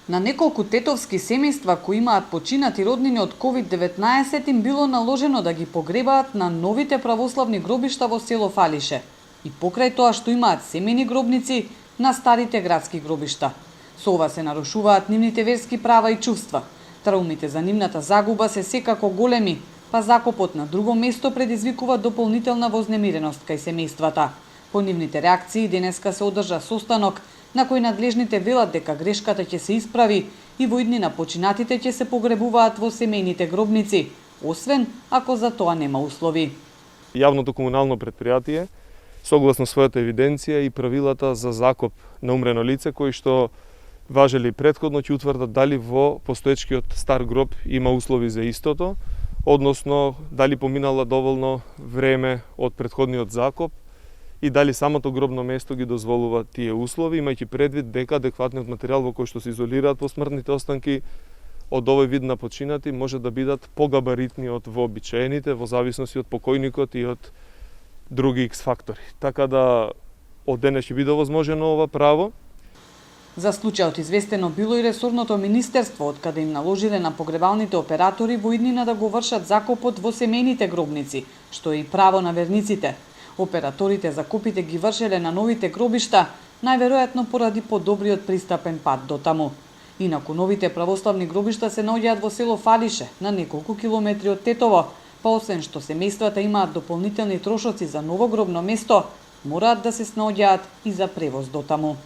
На неколку тетовски семејства кои имаат починати роднини од COVID-19 им било наложено да ги погребаат на новите православни гробишта во село Фалише и покрај тоа што имаат семејни гробници на старите градски гробишта. Со ова се нарушуваат нивните верски права и чувства. Траумите за нивната загуба се секако големи, па закопот на друго место предизвикува дополнителна вознемиреност кај семејствата. По нивните реакции денеска се одржа состанок на кој надлежните велат дека грешката ќе се исправи и во иднина починатите ќе се погребуваат во семејните гробници, освен ако за тоа нема услови. Јавното комунално претпријатие, согласно својата евиденција и правилата за закоп на умрено лице кои што важели претходно, ќе утврдат дали во постоечкиот стар гроб има услови за истото, односно дали поминала доволно време од претходниот закоп и дали самото гробно место ги дозволува тие услови, имајќи предвид дека адекватниот материјал во кој што се изолираат посмртните останки од овој вид на починати може да бидат погабаритни од вообичаените во зависност од покојникот и од други X фактори. Така да од денес ќе биде возможено ова право. За случајот известено било и ресорното министерство, од каде им наложиле на погребалните оператори во иднина да го вршат закопот во семејните гробници, што е и право на верниците. Операторите закопите ги вршеле на новите гробишта, најверојатно поради подобриот пристапен пат до таму. Инаку новите православни гробишта се наоѓаат во село Фалише, на неколку километри од Тетово, па освен што семејствата имаат дополнителни трошоци за ново гробно место, мораат да се снаоѓаат и за превоз до таму.